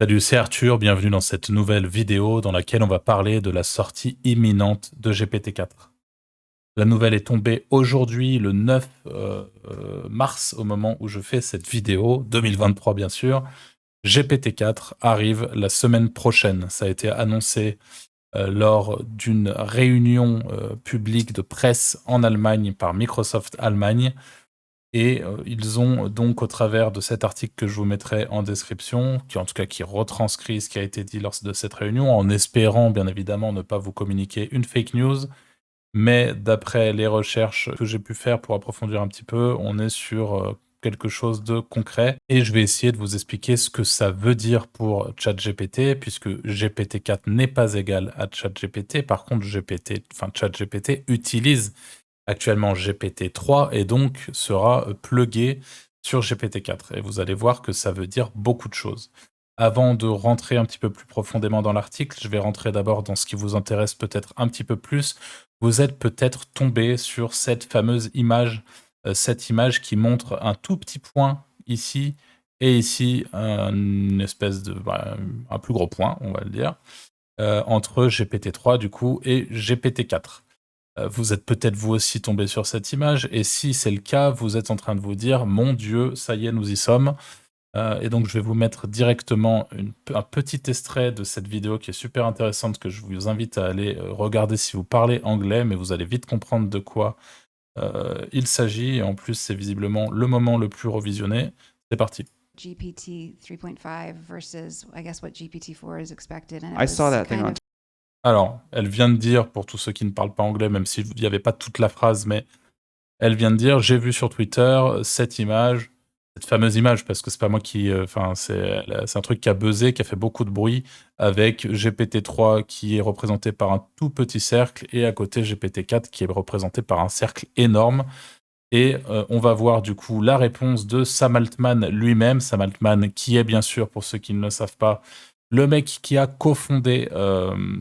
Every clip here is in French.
Salut, c'est Arthur, bienvenue dans cette nouvelle vidéo dans laquelle on va parler de la sortie imminente de GPT-4. La nouvelle est tombée aujourd'hui, le 9 mars, au moment où je fais cette vidéo, 2023 bien sûr. GPT-4 arrive la semaine prochaine. Ça a été annoncé lors d'une réunion publique de presse en Allemagne par Microsoft Allemagne. Et ils ont donc, au travers de cet article que je vous mettrai en description, qui retranscrit ce qui a été dit lors de cette réunion, en espérant bien évidemment ne pas vous communiquer une fake news, mais d'après les recherches que j'ai pu faire pour approfondir un petit peu, on est sur quelque chose de concret. Et je vais essayer de vous expliquer ce que ça veut dire pour ChatGPT, puisque GPT-4 n'est pas égal à ChatGPT. Par contre, ChatGPT utilise actuellement GPT-3 et donc sera plugué sur GPT-4. Et vous allez voir que ça veut dire beaucoup de choses. Avant de rentrer un petit peu plus profondément dans l'article, je vais rentrer d'abord dans ce qui vous intéresse peut-être un petit peu plus. Vous êtes peut-être tombé sur cette fameuse image, cette image qui montre un tout petit point ici et ici, une espèce de, un plus gros point, on va le dire, entre GPT-3 du coup et GPT-4. Vous êtes peut-être vous aussi tombé sur cette image, et si c'est le cas, vous êtes en train de vous dire « Mon Dieu, ça y est, nous y sommes ». Et donc je vais vous mettre directement un petit extrait de cette vidéo qui est super intéressante, que je vous invite à aller regarder si vous parlez anglais, mais vous allez vite comprendre de quoi il s'agit, et en plus c'est visiblement le moment le plus revisionné. C'est parti. GPT 3.5 versus, I guess, what GPT-4 is expected. And I saw that thing on Alors, elle vient de dire, pour tous ceux qui ne parlent pas anglais, même s'il n'y avait pas toute la phrase, mais elle vient de dire « J'ai vu sur Twitter cette image », cette fameuse image, parce que c'est pas moi qui... c'est un truc qui a buzzé, qui a fait beaucoup de bruit, avec GPT-3 qui est représenté par un tout petit cercle, et à côté GPT-4 qui est représenté par un cercle énorme. Et on va voir du coup la réponse de Sam Altman lui-même. Sam Altman qui est bien sûr, pour ceux qui ne le savent pas, le mec qui a cofondé,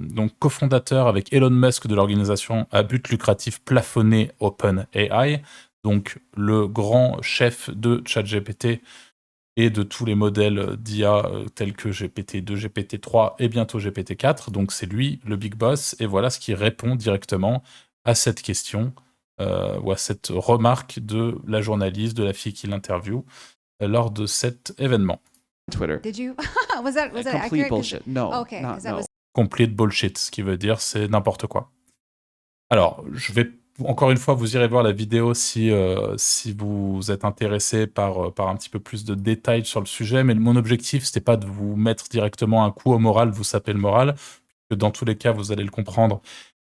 donc cofondateur avec Elon Musk de l'organisation à but lucratif plafonné OpenAI, donc le grand chef de ChatGPT et de tous les modèles d'IA tels que GPT-2, GPT-3 et bientôt GPT-4. Donc c'est lui le big boss, et voilà ce qui répond directement à cette question ou à cette remarque de la journaliste, de la fille qui l'interviewe lors de cet événement. Twitter. did you? was that Complete accurate? 'Cause- bullshit. No, Okay, not, 'cause that no. was Complete bullshit, ce qui veut dire c'est n'importe quoi. Alors, je vais encore une fois, vous irez voir la vidéo si vous êtes intéressé par un petit peu plus de détails sur le sujet, mais mon objectif, c'était pas de vous mettre directement un coup au moral, vous saper le moral, que dans tous les cas, vous allez le comprendre.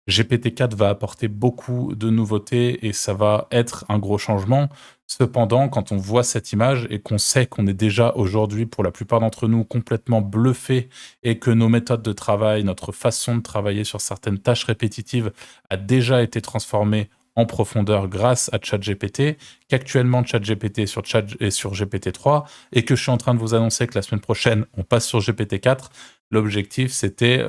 GPT-4 va apporter beaucoup de nouveautés et ça va être un gros changement. Cependant, quand on voit cette image et qu'on sait qu'on est déjà aujourd'hui, pour la plupart d'entre nous, complètement bluffé, et que nos méthodes de travail, notre façon de travailler sur certaines tâches répétitives a déjà été transformée en profondeur grâce à ChatGPT, qu'actuellement ChatGPT est sur GPT-3, et que je suis en train de vous annoncer que la semaine prochaine, on passe sur GPT-4, l'objectif, c'était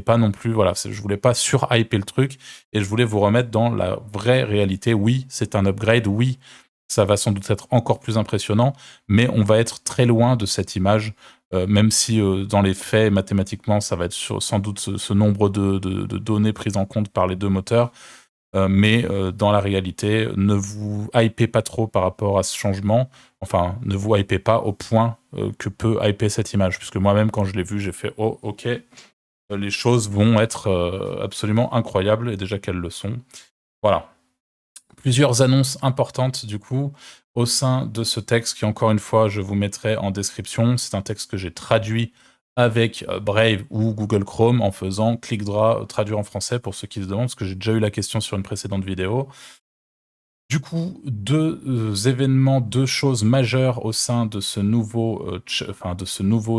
pas non plus... Voilà, je voulais pas surhyper le truc, et je voulais vous remettre dans la vraie réalité. Oui, c'est un upgrade, oui, ça va sans doute être encore plus impressionnant, mais on va être très loin de cette image, même si dans les faits, mathématiquement, ça va être sans doute ce nombre de données prises en compte par les deux moteurs. Mais dans la réalité, ne vous hypez pas trop par rapport à ce changement. Enfin, ne vous hypez pas au point que peut hyper cette image. Puisque moi-même, quand je l'ai vue, j'ai fait « Oh, ok, les choses vont être absolument incroyables », et déjà qu'elles le sont. Voilà. Plusieurs annonces importantes, du coup, au sein de ce texte, qui, encore une fois, je vous mettrai en description. C'est un texte que j'ai traduit avec Brave ou Google Chrome en faisant clic-droit traduire en français, pour ceux qui se demandent, parce que j'ai déjà eu la question sur une précédente vidéo. Du coup, deux choses majeures au sein de ce nouveau,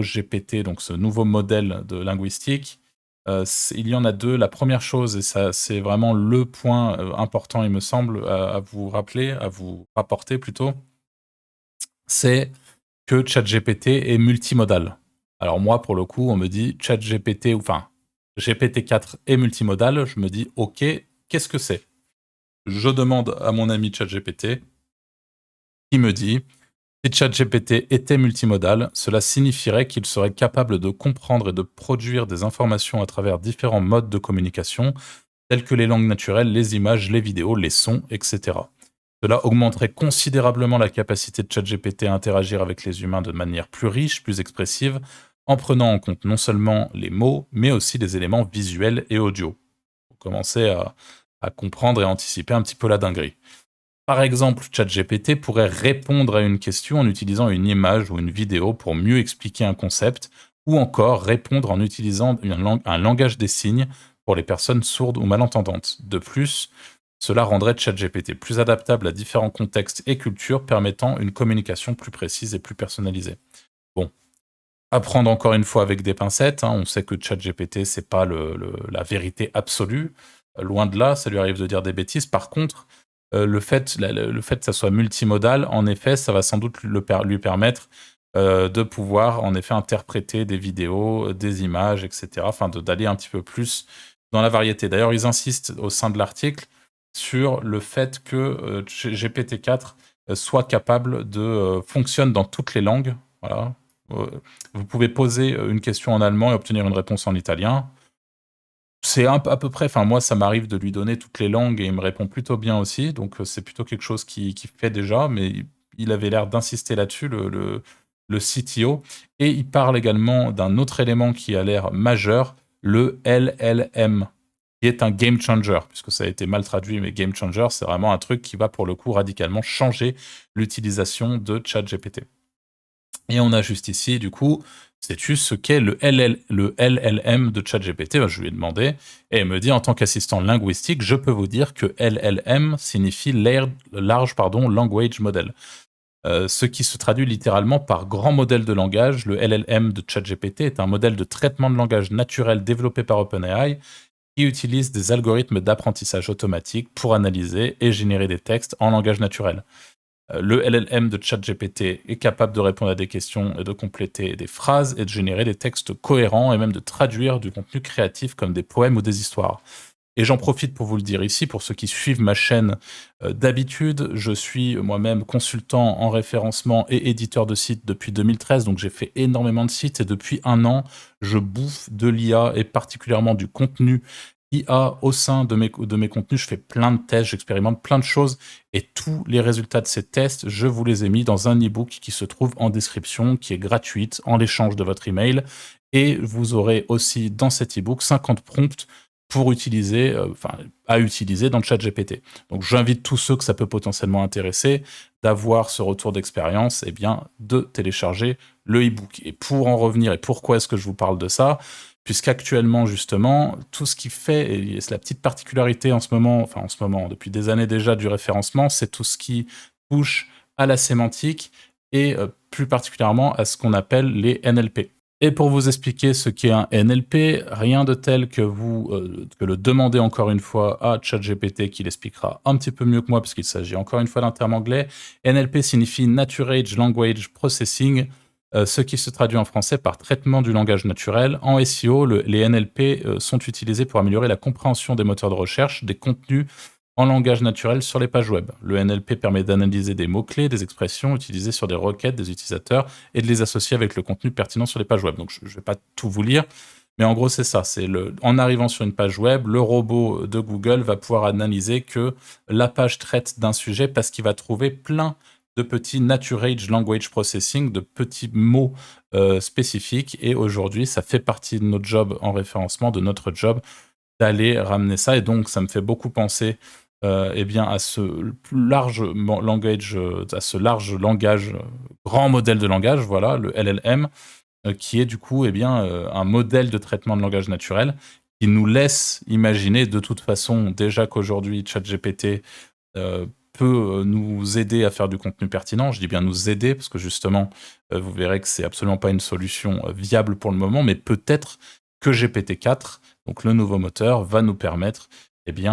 GPT, donc ce nouveau modèle de linguistique. Il y en a deux. La première chose, et ça c'est vraiment le point important, il me semble, à vous rappeler, à vous rapporter plutôt, c'est que ChatGPT est multimodal. Alors moi, pour le coup, on me dit ChatGPT, enfin GPT-4 est multimodal, je me dis ok, qu'est-ce que c'est? Je demande à mon ami ChatGPT, qui me dit Si ChatGPT était multimodal, cela signifierait qu'il serait capable de comprendre et de produire des informations à travers différents modes de communication, tels que les langues naturelles, les images, les vidéos, les sons, etc. Cela augmenterait considérablement la capacité de ChatGPT à interagir avec les humains de manière plus riche, plus expressive, en prenant en compte non seulement les mots, mais aussi les éléments visuels et audio. Pour commencer à comprendre et anticiper un petit peu la dinguerie. Par exemple, ChatGPT pourrait répondre à une question en utilisant une image ou une vidéo pour mieux expliquer un concept, ou encore répondre en utilisant un langage des signes pour les personnes sourdes ou malentendantes. De plus, cela rendrait ChatGPT plus adaptable à différents contextes et cultures, permettant une communication plus précise et plus personnalisée. Bon, à prendre encore une fois avec des pincettes, hein, on sait que ChatGPT, c'est pas la vérité absolue. Loin de là, ça lui arrive de dire des bêtises. Par contre, le fait que ça soit multimodal, en effet, ça va sans doute lui permettre de pouvoir en effet interpréter des vidéos, des images, etc. Enfin, d'aller un petit peu plus dans la variété. D'ailleurs, ils insistent au sein de l'article sur le fait que GPT-4 soit capable de fonctionne dans toutes les langues. Voilà. Vous pouvez poser une question en allemand et obtenir une réponse en italien. C'est à peu près, enfin moi ça m'arrive de lui donner toutes les langues et il me répond plutôt bien aussi, donc c'est plutôt quelque chose qui fait déjà, mais il avait l'air d'insister là-dessus, le CTO, et il parle également d'un autre élément qui a l'air majeur, le LLM, qui est un game changer, puisque ça a été mal traduit, mais game changer, c'est vraiment un truc qui va pour le coup radicalement changer l'utilisation de ChatGPT. Et on a juste ici, du coup, sais-tu ce qu'est le LLM de ChatGPT? Je lui ai demandé, et il me dit, en tant qu'assistant linguistique, je peux vous dire que LLM signifie Large Language Model. Ce qui se traduit littéralement par grand modèle de langage. Le LLM de ChatGPT est un modèle de traitement de langage naturel développé par OpenAI qui utilise des algorithmes d'apprentissage automatique pour analyser et générer des textes en langage naturel. Le LLM de ChatGPT est capable de répondre à des questions et de compléter des phrases et de générer des textes cohérents et même de traduire du contenu créatif comme des poèmes ou des histoires. Et j'en profite pour vous le dire ici, pour ceux qui suivent ma chaîne d'habitude, je suis moi-même consultant en référencement et éditeur de sites depuis 2013, donc j'ai fait énormément de sites et depuis un an, je bouffe de l'IA et particulièrement du contenu IA au sein de mes contenus. Je fais plein de tests, j'expérimente plein de choses et tous les résultats de ces tests, je vous les ai mis dans un e-book qui se trouve en description, qui est gratuite en l'échange de votre email. Et vous aurez aussi dans cet e-book 50 prompts pour utiliser, à utiliser dans le chat GPT. Donc j'invite tous ceux que ça peut potentiellement intéresser d'avoir ce retour d'expérience, et bien de télécharger le e-book. Et pour en revenir, et pourquoi est-ce que je vous parle de ça? Puisqu'actuellement, justement, tout ce qui fait, et c'est la petite particularité en ce moment, depuis des années déjà du référencement, c'est tout ce qui touche à la sémantique et plus particulièrement à ce qu'on appelle les NLP. Et pour vous expliquer ce qu'est un NLP, rien de tel que que le demander encore une fois à ChatGPT qui l'expliquera un petit peu mieux que moi puisqu'il s'agit encore une fois d'un terme anglais. NLP signifie Natural Language Processing, ce qui se traduit en français par traitement du langage naturel. En SEO, les NLP sont utilisés pour améliorer la compréhension des moteurs de recherche, des contenus en langage naturel sur les pages web. Le NLP permet d'analyser des mots-clés, des expressions utilisées sur des requêtes des utilisateurs et de les associer avec le contenu pertinent sur les pages web. Donc je ne vais pas tout vous lire, mais en gros c'est ça. En arrivant sur une page web, le robot de Google va pouvoir analyser que la page traite d'un sujet parce qu'il va trouver plein de petits Natural Language Processing, de petits mots spécifiques. Et aujourd'hui, ça fait partie de notre job en référencement, de notre job d'aller ramener ça. Et donc, ça me fait beaucoup penser bien, à ce large langage, grand modèle de langage, voilà, le LLM, qui est du coup un modèle de traitement de langage naturel qui nous laisse imaginer de toute façon déjà qu'aujourd'hui ChatGPT peut nous aider à faire du contenu pertinent. Je dis bien nous aider parce que justement, vous verrez que c'est absolument pas une solution viable pour le moment, mais peut-être que GPT-4, donc le nouveau moteur, va nous permettre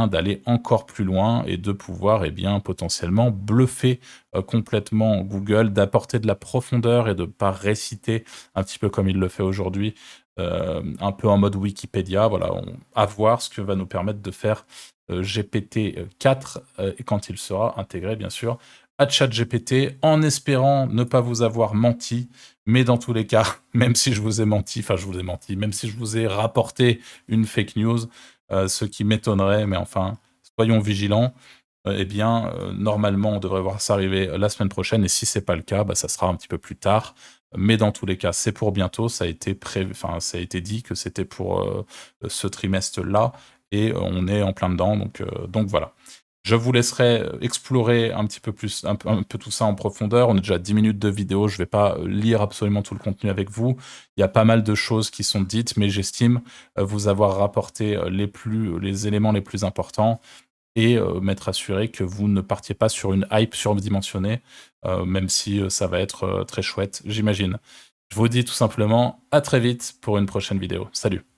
d'aller encore plus loin et de pouvoir potentiellement bluffer complètement Google, d'apporter de la profondeur et de ne pas réciter un petit peu comme il le fait aujourd'hui, un peu en mode Wikipédia. Voilà, à voir ce que va nous permettre de faire GPT-4 et quand il sera intégré, bien sûr, à ChatGPT en espérant ne pas vous avoir menti. Mais dans tous les cas, même si je vous ai menti, même si je vous ai rapporté une fake news, ce qui m'étonnerait, mais enfin, soyons vigilants. Eh bien, normalement, on devrait voir ça arriver la semaine prochaine. Et si c'est pas le cas, bah, ça sera un petit peu plus tard. Mais dans tous les cas, c'est pour bientôt. Ça a été ça a été dit que c'était pour ce trimestre-là. Et on est en plein dedans. Donc voilà. Je vous laisserai explorer un petit peu plus, un peu tout ça en profondeur. On a déjà 10 minutes de vidéo. Je ne vais pas lire absolument tout le contenu avec vous. Il y a pas mal de choses qui sont dites, mais j'estime vous avoir rapporté les éléments les plus importants et m'être assuré que vous ne partiez pas sur une hype surdimensionnée, même si ça va être très chouette, j'imagine. Je vous dis tout simplement à très vite pour une prochaine vidéo. Salut!